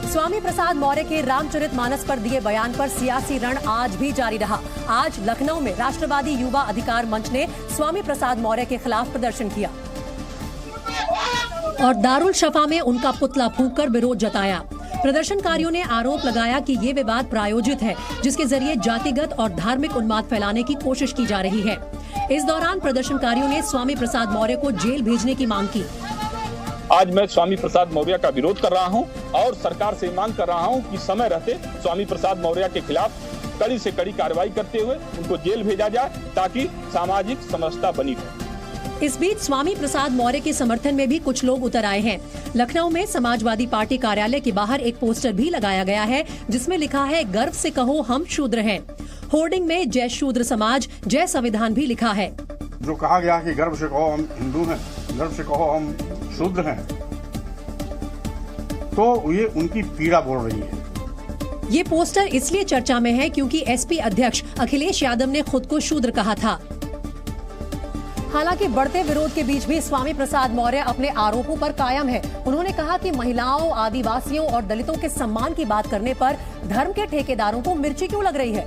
स्वामी प्रसाद मौर्य के रामचरितमानस पर दिए बयान पर सियासी रण आज भी जारी रहा। आज लखनऊ में राष्ट्रवादी युवा अधिकार मंच ने स्वामी प्रसाद मौर्य के खिलाफ प्रदर्शन किया और दारुल शफा में उनका पुतला फूंककर विरोध जताया। प्रदर्शनकारियों ने आरोप लगाया कि ये विवाद प्रायोजित है, जिसके जरिए जातिगत और धार्मिक उन्माद फैलाने की कोशिश की जा रही है। इस दौरान प्रदर्शनकारियों ने स्वामी प्रसाद मौर्य को जेल भेजने की मांग की। आज मैं स्वामी प्रसाद मौर्य का विरोध कर रहा हूं और सरकार से मांग कर रहा हूं कि समय रहते स्वामी प्रसाद मौर्य के खिलाफ कड़ी से कड़ी कार्रवाई करते हुए उनको जेल भेजा जाए, ताकि सामाजिक समरसता बनी रहे। इस बीच स्वामी प्रसाद मौर्य के समर्थन में भी कुछ लोग उतर आए हैं। लखनऊ में समाजवादी पार्टी कार्यालय के बाहर एक पोस्टर भी लगाया गया है, जिसमें लिखा है, गर्व से कहो हम शूद्र हैं। होर्डिंग में जय शूद्र समाज, जय संविधान भी लिखा है। जो कहा गया कि गर्व से कहो हम हिंदू हैं, गर्व से कहो हम शूद्र हैं, तो ये उनकी पीड़ा बोल रही है। ये पोस्टर इसलिए चर्चा में है क्योंकि एसपी अध्यक्ष अखिलेश यादव ने खुद को शूद्र कहा था। हालांकि बढ़ते विरोध के बीच भी स्वामी प्रसाद मौर्य अपने आरोपों पर कायम है। उन्होंने कहा कि महिलाओं, आदिवासियों और दलितों के सम्मान की बात करने पर धर्म के ठेकेदारों को मिर्ची क्यों लग रही है,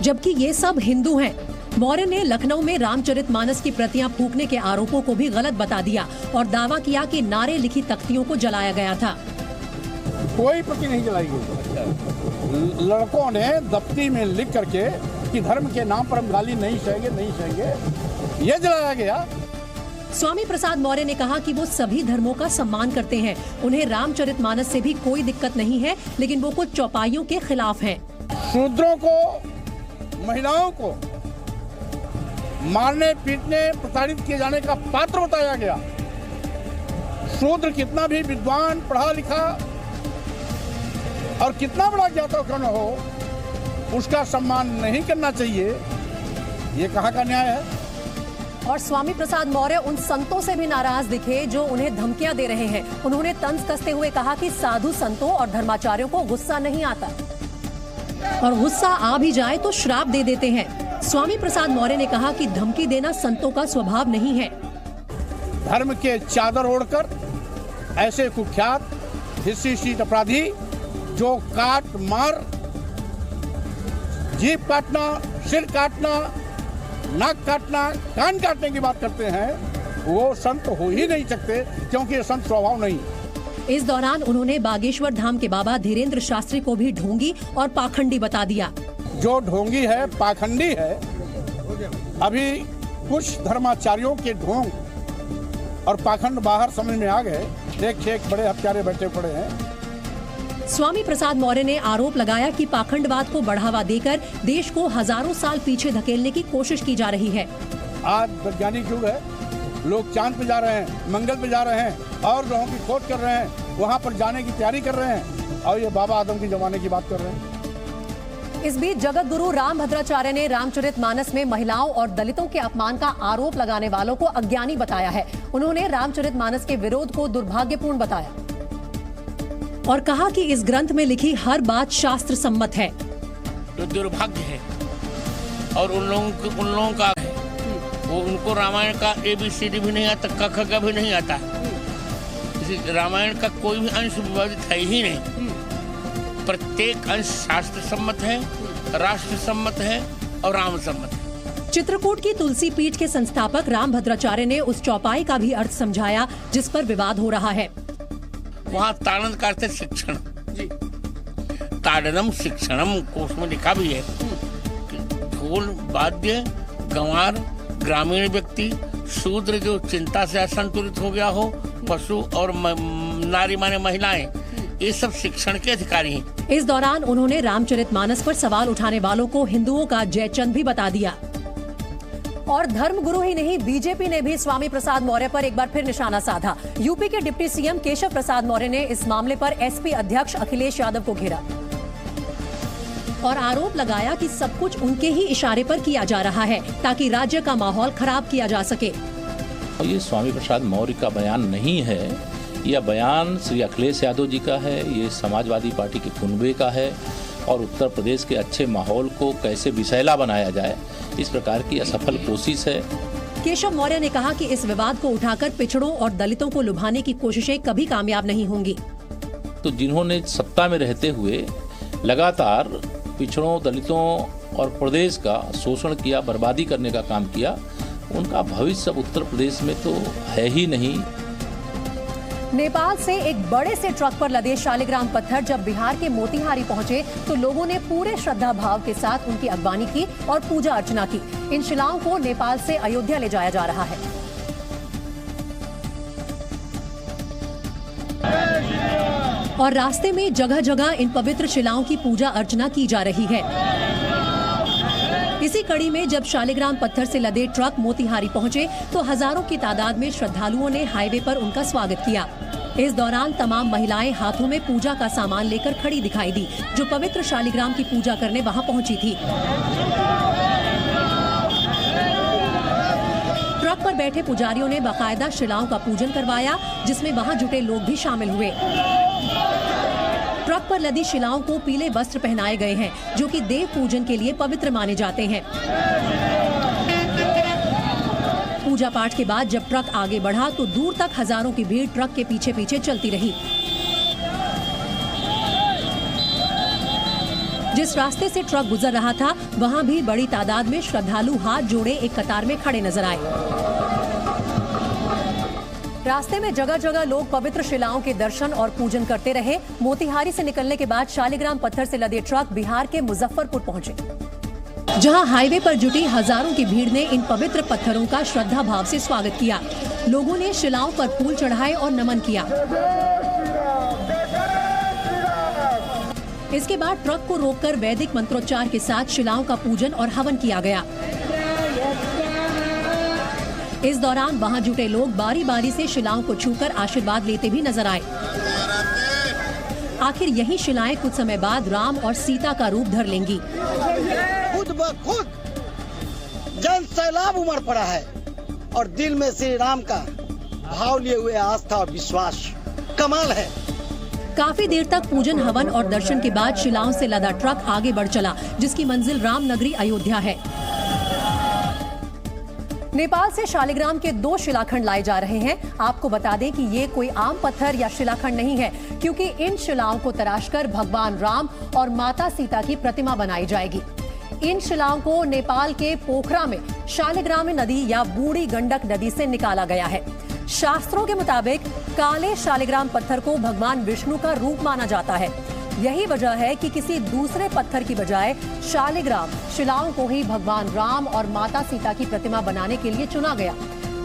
जबकि ये सब हिंदू हैं। मौर्य ने लखनऊ में रामचरितमानस की प्रतियां फूंकने के आरोपों को भी गलत बता दिया और दावा किया कि नारे लिखी तख्तियों को जलाया गया था। कोई प्रति नहीं जलाई गई। लड़कों ने दफ्ती में लिख करके कि धर्म के नाम पर हम गाली नहीं सहेंगे, ये जलाया गया। स्वामी प्रसाद मौर्य ने कहा कि वो सभी धर्मों का सम्मान करते हैं, उन्हें रामचरितमानस से भी कोई दिक्कत नहीं है, लेकिन वो कुछ चौपाइयों के खिलाफ हैं। शूद्रों को, महिलाओं को मारने, पीटने, प्रताड़ित किए जाने का पात्र बताया गया। शूद्र कितना भी विद्वान, पढ़ा लिखा और कितना बड़ा ज्ञाता क्यों न हो, उसका सम्मान नहीं करना चाहिए। ये कहाँ का न्याय है? और स्वामी प्रसाद मौर्य उन संतों से भी नाराज दिखे जो उन्हें धमकियां दे रहे हैं। उन्होंने तंज कसते हुए कहा कि साधु संतों और धर्माचार्यों को गुस्सा नहीं आता, और गुस्सा आ भी जाए तो श्राप दे देते हैं। स्वामी प्रसाद मौर्य ने कहा कि धमकी देना संतों का स्वभाव नहीं है। धर्म के चादर ओढ़कर ऐसे कुख्यात हिस्ट्रीशीट अपराधी जो काट मार, जीभ काटना, सिर काटना, नाक काटना, कान काटने की बात करते हैं, वो संत हो ही नहीं सकते, क्योंकि ये संत स्वभाव नहीं। इस दौरान उन्होंने बागेश्वर धाम के बाबा धीरेन्द्र शास्त्री को भी ढोंगी और पाखंडी बता दिया। जो ढोंगी है, पाखंडी है। अभी कुछ धर्माचार्यों के ढोंग और पाखंड बाहर समझ में आ गए। एक बड़े हत्यारे बैठे पड़े हैं। स्वामी प्रसाद मौर्य ने आरोप लगाया कि पाखंडवाद को बढ़ावा देकर देश को हजारों साल पीछे धकेलने की कोशिश की जा रही है। आज वैज्ञानिक युग है, लोग चांद पे जा रहे हैं, मंगल पे जा रहे हैं और ग्रहों की खोज कर रहे हैं, वहाँ पर जाने की तैयारी कर रहे हैं, और ये बाबा आदम के जमाने की बात कर रहे हैं। इस बीच जगत गुरु रामभद्राचार्य ने रामचरितमानस में महिलाओं और दलितों के अपमान का आरोप लगाने वालों को अज्ञानी बताया है। उन्होंने रामचरितमानस के विरोध को दुर्भाग्यपूर्ण बताया और कहा कि इस ग्रंथ में लिखी हर बात शास्त्र सम्मत है। तो दुर्भाग्य है और उन लोगों का है, वो उनको रामायण का ABCD भी नहीं आता, क भी नहीं आता। रामायण का कोई भी अंश विवादित है ही नहीं। प्रत्येक अंश शास्त्र सम्मत है, राष्ट्र सम्मत है और राम सम्मत है। चित्रकूट की तुलसी पीठ के संस्थापक रामभद्राचार्य ने उस चौपाई का भी अर्थ समझाया जिस पर विवाद हो रहा है। वहाँ ताड़न करते शिक्षण, ताड़नम शिक्षणम को उसमें लिखा भी है। ढोल, वाद्य, गंवार, ग्रामीण व्यक्ति, शूद्र जो चिंता से असंतुलित हो गया हो, पशु और नारी माने महिलाएं, ये सब शिक्षण के अधिकारी हैं। इस दौरान उन्होंने रामचरितमानस पर सवाल उठाने वालों को हिंदुओं का जयचंद भी बता दिया। और धर्मगुरु ही नहीं, बीजेपी ने भी स्वामी प्रसाद मौर्य पर एक बार फिर निशाना साधा। यूपी के डिप्टी सीएम केशव प्रसाद मौर्य ने इस मामले पर एसपी अध्यक्ष अखिलेश यादव को घेरा और आरोप लगाया कि सब कुछ उनके ही इशारे पर किया जा रहा है ताकि राज्य का माहौल खराब किया जा सके। ये स्वामी प्रसाद मौर्य का बयान नहीं है, यह बयान श्री अखिलेश यादव जी का है, ये समाजवादी पार्टी के कुनबे का है और उत्तर प्रदेश के अच्छे माहौल को कैसे विषैला बनाया जाए, इस प्रकार की असफल कोशिश है। केशव मौर्य ने कहा कि इस विवाद को उठाकर पिछड़ों और दलितों को लुभाने की कोशिशें कभी कामयाब नहीं होंगी। तो जिन्होंने सत्ता में रहते हुए लगातार पिछड़ों, दलितों और प्रदेश का शोषण किया, बर्बादी करने का काम किया, उनका भविष्य अब उत्तर प्रदेश में तो है ही नहीं। नेपाल से एक बड़े से ट्रक पर लदे शालिग्राम पत्थर जब बिहार के मोतिहारी पहुंचे तो लोगों ने पूरे श्रद्धा भाव के साथ उनकी अगवानी की और पूजा अर्चना की। इन शिलाओं को नेपाल से अयोध्या ले जाया जा रहा है। और रास्ते में जगह जगह इन पवित्र शिलाओं की पूजा अर्चना की जा रही है। इसी कड़ी में जब शालिग्राम पत्थर से लदे ट्रक मोतिहारी पहुंचे तो हजारों की तादाद में श्रद्धालुओं ने हाईवे पर उनका स्वागत किया। इस दौरान तमाम महिलाएं हाथों में पूजा का सामान लेकर खड़ी दिखाई दी, जो पवित्र शालिग्राम की पूजा करने वहां पहुंची थी। ट्रक पर बैठे पुजारियों ने बाकायदा शिलाओं का पूजन करवाया, जिसमें वहां जुटे लोग भी शामिल हुए। ट्रक पर लदी शिलाओं को पीले वस्त्र पहनाए गए हैं, जो कि देव पूजन के लिए पवित्र माने जाते हैं। पूजा पाठ के बाद जब ट्रक आगे बढ़ा तो दूर तक हजारों की भीड़ ट्रक के पीछे पीछे चलती रही। जिस रास्ते से ट्रक गुजर रहा था वहां भी बड़ी तादाद में श्रद्धालु हाथ जोड़े एक कतार में खड़े नजर आए। रास्ते में जगह जगह लोग पवित्र शिलाओं के दर्शन और पूजन करते रहे। मोतिहारी से निकलने के बाद शालिग्राम पत्थर से लदे ट्रक बिहार के मुजफ्फरपुर पहुंचे, जहां हाईवे पर जुटी हजारों की भीड़ ने इन पवित्र पत्थरों का श्रद्धा भाव से स्वागत किया। लोगों ने शिलाओं पर फूल चढ़ाए और नमन किया। इसके बाद ट्रक को रोककर वैदिक मंत्रोच्चार के साथ शिलाओं का पूजन और हवन किया गया। इस दौरान वहां जुटे लोग बारी बारी से शिलाओं को छूकर आशीर्वाद लेते भी नजर आए। आखिर यही शिलाएं कुछ समय बाद राम और सीता का रूप धर लेंगी। खुद ब खुद जन सैलाब उमड़ पड़ा है और दिल में श्री राम का भाव लिए हुए आस्था और विश्वास कमाल है। काफी देर तक पूजन, हवन और दर्शन के बाद शिलाओं से लदा ट्रक आगे बढ़ चला, जिसकी मंजिल रामनगरी अयोध्या है। नेपाल से शालिग्राम के 2 शिलाखंड लाए जा रहे हैं। आपको बता दें कि ये कोई आम पत्थर या शिलाखंड नहीं है, क्योंकि इन शिलाओं को तराशकर भगवान राम और माता सीता की प्रतिमा बनाई जाएगी। इन शिलाओं को नेपाल के पोखरा में शालिग्राम नदी या बूढ़ी गंडक नदी से निकाला गया है। शास्त्रों के मुताबिक काले शालिग्राम पत्थर को भगवान विष्णु का रूप माना जाता है। यही वजह है कि किसी दूसरे पत्थर की बजाय शालिग्राम शिलाओं को ही भगवान राम और माता सीता की प्रतिमा बनाने के लिए चुना गया।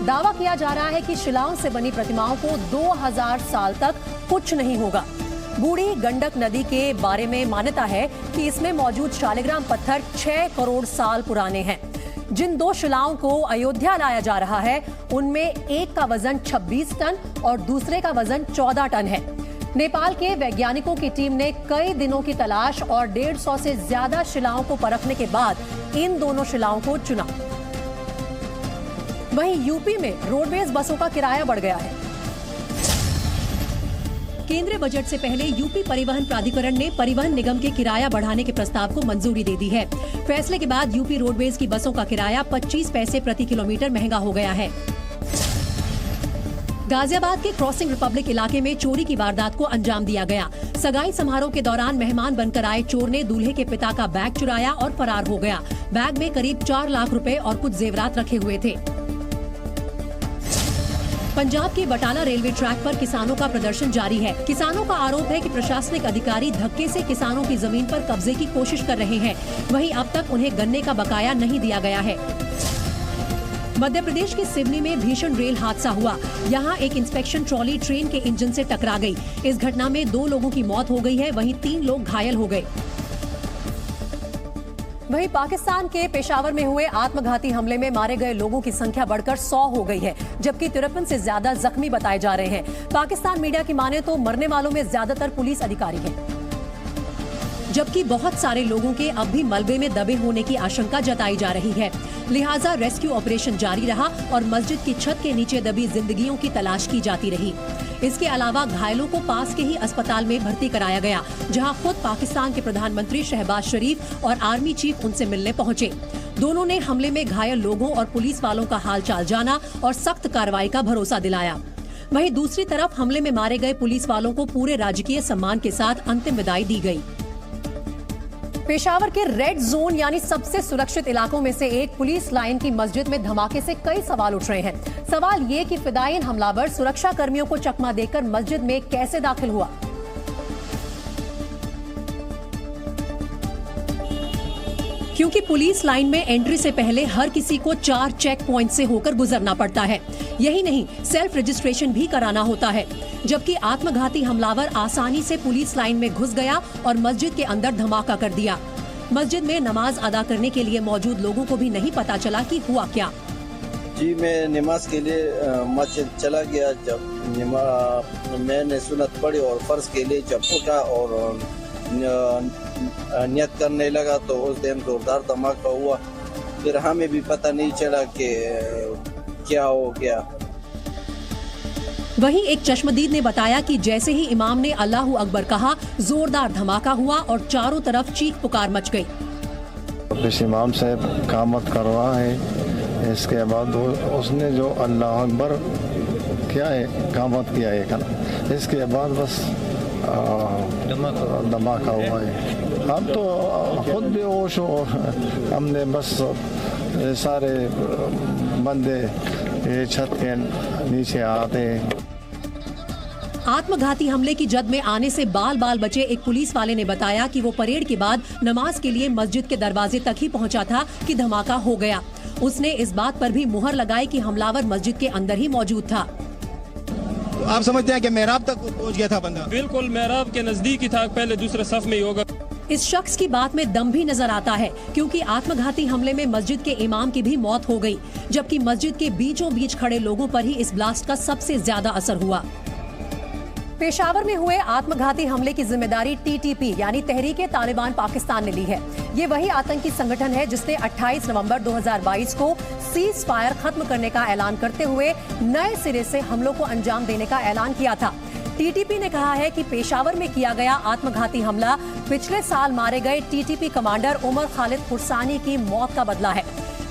दावा किया जा रहा है कि शिलाओं से बनी प्रतिमाओं को 2000 साल तक कुछ नहीं होगा। बूढ़ी गंडक नदी के बारे में मान्यता है कि इसमें मौजूद शालिग्राम पत्थर 6 करोड़ साल पुराने हैं। जिन 2 शिलाओं को अयोध्या लाया जा रहा है उनमें एक का वजन 26 टन और दूसरे का वजन 14 टन है। नेपाल के वैज्ञानिकों की टीम ने कई दिनों की तलाश और 150 से ज्यादा शिलाओं को परखने के बाद इन दोनों शिलाओं को चुना। वहीं यूपी में रोडवेज बसों का किराया बढ़ गया है। केंद्रीय बजट से पहले यूपी परिवहन प्राधिकरण ने परिवहन निगम के किराया बढ़ाने के प्रस्ताव को मंजूरी दे दी है। फैसले के बाद यूपी रोडवेज की बसों का किराया 25 पैसे प्रति किलोमीटर महंगा हो गया है। गाजियाबाद के क्रॉसिंग रिपब्लिक इलाके में चोरी की वारदात को अंजाम दिया गया। सगाई समारोह के दौरान मेहमान बनकर आए चोर ने दूल्हे के पिता का बैग चुराया और फरार हो गया। बैग में करीब 4 लाख रुपए और कुछ जेवरात रखे हुए थे। पंजाब के बटाला रेलवे ट्रैक पर किसानों का प्रदर्शन जारी है। किसानों का आरोप है कि प्रशासनिक अधिकारी धक्के से किसानों की जमीन पर कब्जे की कोशिश कर रहे हैं। वहीं अब तक उन्हें गन्ने का बकाया नहीं दिया गया है। मध्य प्रदेश के सिवनी में भीषण रेल हादसा हुआ। यहां एक इंस्पेक्शन ट्रॉली ट्रेन के इंजन से टकरा गई। इस घटना में 2 लोगों की मौत हो गई है, वहीं 3 लोग घायल हो गए। वहीं पाकिस्तान के पेशावर में हुए आत्मघाती हमले में मारे गए लोगों की संख्या बढ़कर 100 हो गई है, जबकि 53 से ज्यादा जख्मी बताए जा रहे हैं। पाकिस्तान मीडिया की माने तो मरने वालों में ज्यादातर पुलिस अधिकारी हैं, जबकि बहुत सारे लोगों के अब भी मलबे में दबे होने की आशंका जताई जा रही है। लिहाजा रेस्क्यू ऑपरेशन जारी रहा और मस्जिद की छत के नीचे दबी जिंदगियों की तलाश की जाती रही। इसके अलावा घायलों को पास के ही अस्पताल में भर्ती कराया गया, जहां खुद पाकिस्तान के प्रधानमंत्री शहबाज शरीफ और आर्मी चीफ उनसे मिलने पहुंचे। दोनों ने हमले में घायल लोगों और पुलिस वालों का हालचाल जाना और सख्त कार्रवाई का भरोसा दिलाया। वहीं दूसरी तरफ हमले में मारे गए पुलिस वालों को पूरे राजकीय सम्मान के साथ अंतिम विदाई दी गई। पेशावर के रेड जोन यानी सबसे सुरक्षित इलाकों में से एक पुलिस लाइन की मस्जिद में धमाके से कई सवाल उठ रहे हैं। सवाल ये कि फिदायीन हमलावर सुरक्षा कर्मियों को चकमा देकर मस्जिद में कैसे दाखिल हुआ। क्योंकि पुलिस लाइन में एंट्री से पहले हर किसी को 4 चेक पॉइंट से होकर गुजरना पड़ता है। यही नहीं, सेल्फ रजिस्ट्रेशन भी कराना होता है। जबकि आत्मघाती हमलावर आसानी से पुलिस लाइन में घुस गया और मस्जिद के अंदर धमाका कर दिया। मस्जिद में नमाज अदा करने के लिए मौजूद लोगों को भी नहीं पता चला कि हुआ क्या। जी, मैं नमाज के लिए मस्जिद चला गया। जब मैंने सुन्नत पढ़ी और फर्ज के लिए जब उठा और नियत करने लगा तो उस दिन जोरदार धमाका हुआ। फिर हमें भी पता नहीं चला कि क्या हो गया। वहीं एक चश्मदीद ने बताया कि जैसे ही इमाम ने अल्लाहू अकबर कहा, जोरदार धमाका हुआ और चारों तरफ चीख पुकार मच गई। इस इमाम से कामत करवा है, इसके बाद उसने जो अल्लाह अकबर क्या है कामत किया है, इसके बाद बस धमाका हुआ है। हम तो खुद भी होश हो, हमने बस सारे बंदे ये छत के नीचे आते। आत्मघाती हमले की जद में आने से बाल बाल बचे एक पुलिस वाले ने बताया कि वो परेड के बाद नमाज के लिए मस्जिद के दरवाजे तक ही पहुंचा था कि धमाका हो गया। उसने इस बात पर भी मुहर लगाई कि हमलावर मस्जिद के अंदर ही मौजूद था। तो आप समझते हैं कि मेहराब तक पहुंच गया था बंदा? बिल्कुल, मेहराब के नजदीक ही था, पहले दूसरे सफ में ही होगा। इस शख्स की बात में दम भी नजर आता है, क्योंकि आत्मघाती हमले में मस्जिद के इमाम की भी मौत हो गई, जबकि मस्जिद के बीचों बीच खड़े लोगों पर ही इस ब्लास्ट का सबसे ज्यादा असर हुआ। पेशावर में हुए आत्मघाती हमले की जिम्मेदारी टीटीपी यानी तहरीके तालिबान पाकिस्तान ने ली है। ये वही आतंकी संगठन है जिसने 28 नवंबर 2022 को सीज फायर खत्म करने का ऐलान करते हुए नए सिरे से हमलों को अंजाम देने का ऐलान किया था। टीटीपी ने कहा है कि पेशावर में किया गया आत्मघाती हमला पिछले साल मारे गए टीटीपी कमांडर उमर खालिद खुरसानी की मौत का बदला है।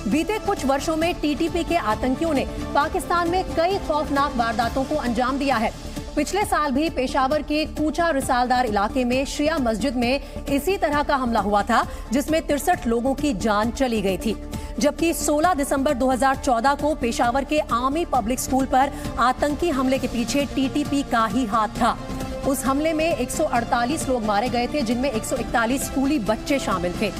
बीते कुछ वर्षों में टीटीपी के आतंकियों ने पाकिस्तान में कई खौफनाक वारदातों को अंजाम दिया है। पिछले साल भी पेशावर के कूचा रिसालदार इलाके में शिया मस्जिद में इसी तरह का हमला हुआ था, जिसमें 63 लोगों की जान चली गई थी। जबकि 16 दिसंबर 2014 को पेशावर के आर्मी पब्लिक स्कूल पर आतंकी हमले के पीछे टीटीपी का ही हाथ था। उस हमले में 148 लोग मारे गए थे, जिनमें 141 स्कूली बच्चे शामिल थे।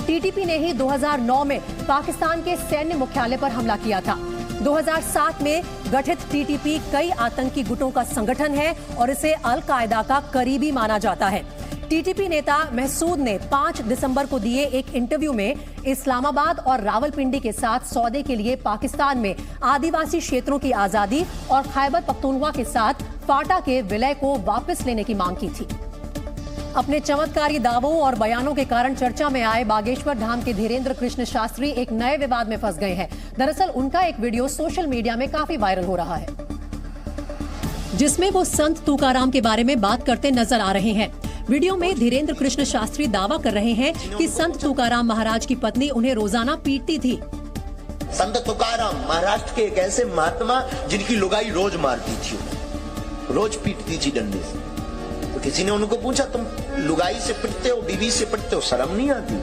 टीटीपी ने ही 2009 में पाकिस्तान के सैन्य मुख्यालय पर हमला किया था। 2007 में गठित टीटीपी कई आतंकी गुटों का संगठन है और इसे अल कायदा का करीबी माना जाता है। टीटीपी नेता महसूद ने 5 दिसंबर को दिए एक इंटरव्यू में इस्लामाबाद और रावलपिंडी के साथ सौदे के लिए पाकिस्तान में आदिवासी क्षेत्रों की आजादी और खैबर पख्तूनख्वा के साथ फाटा के विलय को वापस लेने की मांग की थी। अपने चमत्कारी दावों और बयानों के कारण चर्चा में आए बागेश्वर धाम के धीरेन्द्र कृष्ण शास्त्री एक नए विवाद में फंस गए हैं। दरअसल उनका एक वीडियो सोशल मीडिया में काफी वायरल हो रहा है, जिसमें वो संत तुकाराम के बारे में बात करते नजर आ रहे हैं। वीडियो में धीरेन्द्र कृष्ण शास्त्री दावा कर रहे हैं कि संत तुकाराम महाराज की पत्नी उन्हें रोजाना पीटती थी। संत तुकाराम महाराष्ट्र के एक ऐसे महात्मा जिनकी लुगाई रोज मारती थी, रोज पीटती थी डंडे से। तो किसी ने उनको पूछा, तुम लुगाई से पिटते हो, बीवी से पिटते हो, शर्म नहीं आती?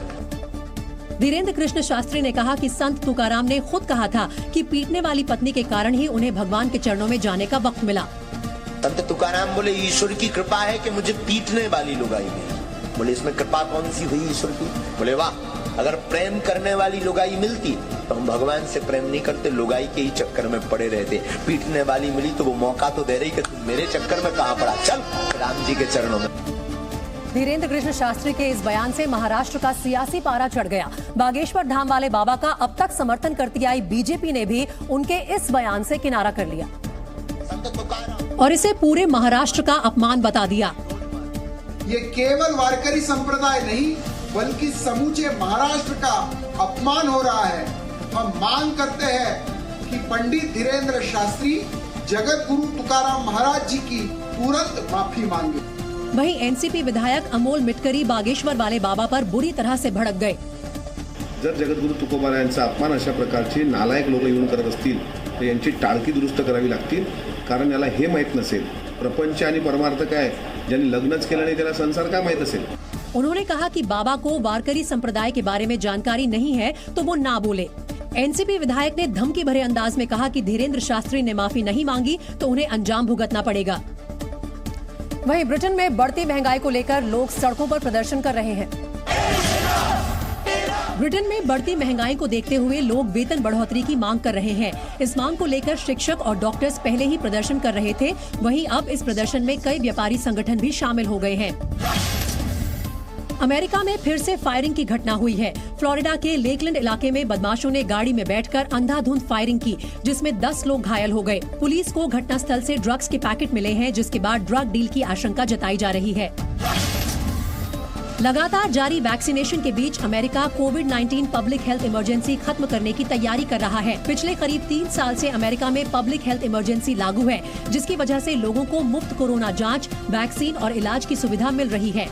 धीरेन्द्र कृष्ण शास्त्री ने कहा कि संत तुकाराम ने खुद कहा था कि पीटने वाली पत्नी के कारण ही उन्हें भगवान के चरणों में जाने का वक्त मिला। संत तुकाराम बोले, ईश्वर की कृपा है कि मुझे पीटने वाली लुगाई मिली। बोले, इसमें कृपा कौन सी हुई ईश्वर की? बोले, वाह, अगर प्रेम करने वाली लुगाई मिलती तो हम भगवान से प्रेम नहीं करते, लुगाई के ही चक्कर में पड़े रहते। पीटने वाली मिली तो वो मौका तो दे रही कि तुम मेरे चक्कर में कहाँ पड़ा, चल राम जी के चरणों में। धीरेन्द्र कृष्ण शास्त्री के इस बयान से महाराष्ट्र का सियासी पारा चढ़ गया। बागेश्वर धाम वाले बाबा का अब तक समर्थन करती आई बीजेपी ने भी उनके इस बयान से किनारा कर लिया और इसे पूरे महाराष्ट्र का अपमान बता दिया। ये केवल वारकरी संप्रदाय नहीं बल्कि समूचे महाराष्ट्र का अपमान हो रहा है। हम मांग करते हैं कि पंडित धीरेन्द्र शास्त्री जगत गुरु तुकाराम महाराज जी की तुरंत माफी मांगे। वहीं एनसीपी विधायक अमोल मिटकरी बागेश्वर वाले बाबा पर बुरी तरह से भड़क गए। जर जगद्गुरु तुकोबारायांचा अपमान अशा प्रकारचे नालायक लोक येऊन करत असतील तर यांची टाळकी दुरुस्त करावी लागतील कारण याला हे माहीत नसेल प्रपंच आणि परमार्थ काय, ज्यांनी लग्नच केलं नाही त्याला संसार काय माहीत असेल। उन्होंने कहा कि बाबा को वारकरी संप्रदाय के बारे में जानकारी नहीं है तो वो ना बोले। एनसीपी विधायक ने धमकी भरे अंदाज में कहा कि धीरेन्द्र शास्त्री ने माफी नहीं मांगी तो उन्हें अंजाम भुगतना पड़ेगा। वहीं ब्रिटेन में बढ़ती महंगाई को लेकर लोग सड़कों पर प्रदर्शन कर रहे हैं। ब्रिटेन में बढ़ती महंगाई को देखते हुए लोग वेतन बढ़ोतरी की मांग कर रहे हैं। इस मांग को लेकर शिक्षक और डॉक्टर्स पहले ही प्रदर्शन कर रहे थे। वहीं अब इस प्रदर्शन में कई व्यापारी संगठन भी शामिल हो गए हैं। अमेरिका में फिर से फायरिंग की घटना हुई है। फ्लोरिडा के लेकलैंड इलाके में बदमाशों ने गाड़ी में बैठकर अंधाधुंध फायरिंग की, जिसमें 10 लोग घायल हो गए। पुलिस को घटनास्थल से ड्रग्स के पैकेट मिले हैं, जिसके बाद ड्रग डील की आशंका जताई जा रही है। लगातार जारी वैक्सीनेशन के बीच अमेरिका कोविड-19 पब्लिक हेल्थ इमरजेंसी खत्म करने की तैयारी कर रहा है। पिछले करीब 3 साल से अमेरिका में पब्लिक हेल्थ इमरजेंसी लागू है, जिसकी वजह से लोगों को मुफ्त कोरोना जांच, वैक्सीन और इलाज की सुविधा मिल रही है।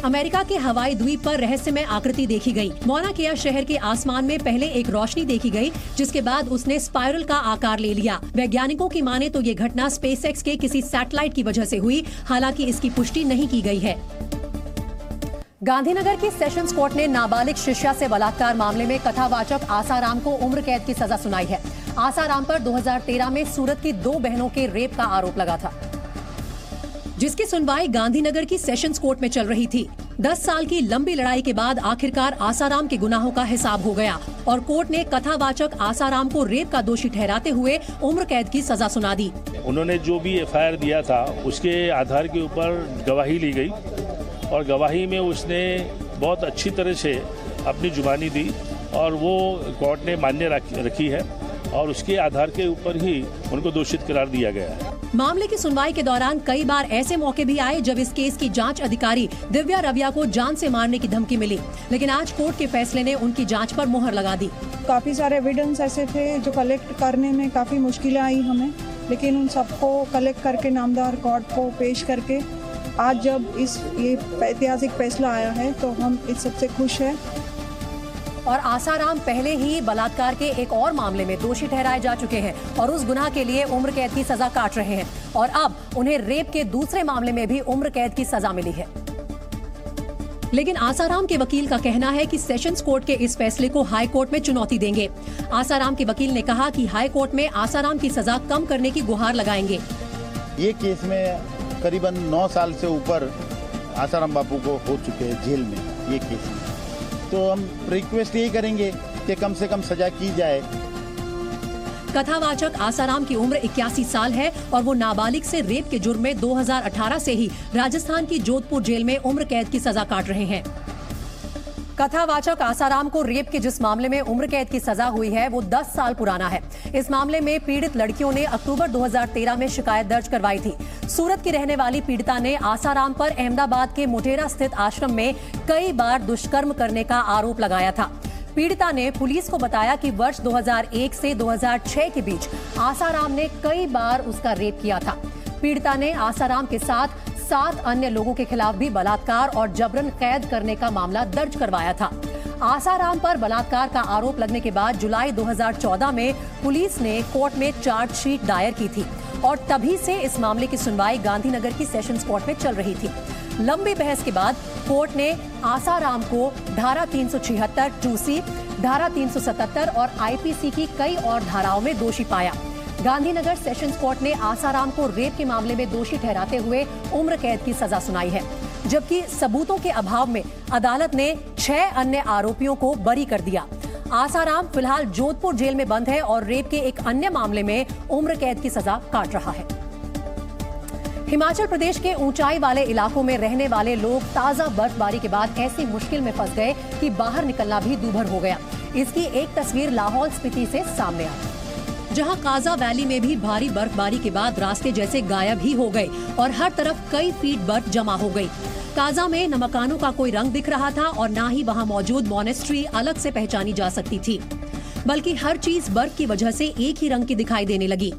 अमेरिका के हवाई द्वीप पर रहस्यमय आकृति देखी गई। मौना केआ शहर के आसमान में पहले एक रोशनी देखी गई, जिसके बाद उसने स्पाइरल का आकार ले लिया। वैज्ञानिकों की माने तो ये घटना स्पेसएक्स के किसी सैटेलाइट की वजह से हुई, हालांकि इसकी पुष्टि नहीं की गई है। गांधीनगर की सेशंस कोर्ट ने नाबालिग शिष्या से बलात्कार मामले में कथावाचक आसाराम को उम्र कैद की सजा सुनाई है। आसाराम पर 2013 में सूरत की 2 बहनों के रेप का आरोप लगा था, जिसकी सुनवाई गांधीनगर की सेशंस कोर्ट में चल रही थी। 10 साल की लंबी लड़ाई के बाद आखिरकार आसाराम के गुनाहों का हिसाब हो गया और कोर्ट ने कथावाचक आसाराम को रेप का दोषी ठहराते हुए उम्र कैद की सजा सुना दी। उन्होंने जो भी एफआईआर दिया था उसके आधार के ऊपर गवाही ली गई और गवाही में उसने बहुत अच्छी तरह से अपनी जुबानी दी और वो कोर्ट ने मान्य रखी है और उसके आधार के ऊपर ही उनको दोषित करार दिया गया है। मामले की सुनवाई के दौरान कई बार ऐसे मौके भी आए जब इस केस की जांच अधिकारी दिव्या रविया को जान से मारने की धमकी मिली, लेकिन आज कोर्ट के फैसले ने उनकी जांच पर मुहर लगा दी। काफी सारे एविडेंस ऐसे थे जो कलेक्ट करने में काफी मुश्किलें आई हमें, लेकिन उन सबको कलेक्ट करके नामदार कोर्ट को पेश करके आज जब ये ऐतिहासिक फैसला आया है तो हम इस सबसे खुश हैं। और आसाराम पहले ही बलात्कार के एक और मामले में दोषी ठहराए जा चुके हैं और उस गुनाह के लिए उम्र कैद की सजा काट रहे हैं और अब उन्हें रेप के दूसरे मामले में भी उम्र कैद की सजा मिली है। लेकिन आसाराम के वकील का कहना है कि सेशंस कोर्ट के इस फैसले को हाई कोर्ट में चुनौती देंगे। आसाराम के वकील ने कहा कि हाई कोर्ट में आसाराम की सजा कम करने की गुहार लगाएंगे। ये केस में करीबन 9 साल से ऊपर आसाराम बापू को हो चुके हैं जेल में ये केस में, तो हम रिक्वेस्ट यही करेंगे कि कम से कम सजा की जाए। कथावाचक आसाराम की उम्र 81 साल है और वो नाबालिग से रेप के जुर्म में 2018 से ही राजस्थान की जोधपुर जेल में उम्र कैद की सजा काट रहे हैं। कथावाचक आसाराम को रेप के जिस मामले में उम्र कैद की सजा हुई है वो 10 साल पुराना है। इस मामले में पीड़ित लड़कियों ने अक्टूबर 2013 में शिकायत दर्ज करवाई थी। सूरत की रहने वाली पीड़िता ने आसाराम पर अहमदाबाद के मोटेरा स्थित आश्रम में कई बार दुष्कर्म करने का आरोप लगाया था। पीड़िता ने पुलिस को बताया कि वर्ष 2001 से 2006 के बीच आसाराम ने कई बार उसका रेप किया था। पीड़िता ने आसाराम के साथ 7 अन्य लोगों के खिलाफ भी बलात्कार और जबरन कैद करने का मामला दर्ज करवाया था। आसाराम पर बलात्कार का आरोप लगने के बाद जुलाई 2014 में पुलिस ने कोर्ट में चार्जशीट दायर की थी और तभी से इस मामले की सुनवाई गांधीनगर की सेशंस कोर्ट में चल रही थी। लंबी बहस के बाद कोर्ट ने आसाराम को धारा 376 2C, धारा 377 और आईपीसी की कई और धाराओं में दोषी पाया। गांधीनगर सेशंस कोर्ट ने आसाराम को रेप के मामले में दोषी ठहराते हुए उम्र कैद की सजा सुनाई है, जबकि सबूतों के अभाव में अदालत ने 6 अन्य आरोपियों को बरी कर दिया। आसाराम फिलहाल जोधपुर जेल में बंद है और रेप के एक अन्य मामले में उम्र कैद की सजा काट रहा है। हिमाचल प्रदेश के ऊंचाई वाले इलाकों में रहने वाले लोग ताजा बर्फबारी के बाद ऐसी मुश्किल में फंस गए कि बाहर निकलना भी दूभर हो गया। इसकी एक तस्वीर लाहौल स्पीति से सामने आई, जहां काजा वैली में भी भारी बर्फबारी के बाद रास्ते जैसे गायब ही हो गए और हर तरफ कई फीट बर्फ जमा हो गई। काजा में न मकानों का कोई रंग दिख रहा था और न ही वहां मौजूद मॉनेस्ट्री अलग से पहचानी जा सकती थी, बल्कि हर चीज बर्फ की वजह से एक ही रंग की दिखाई देने लगी।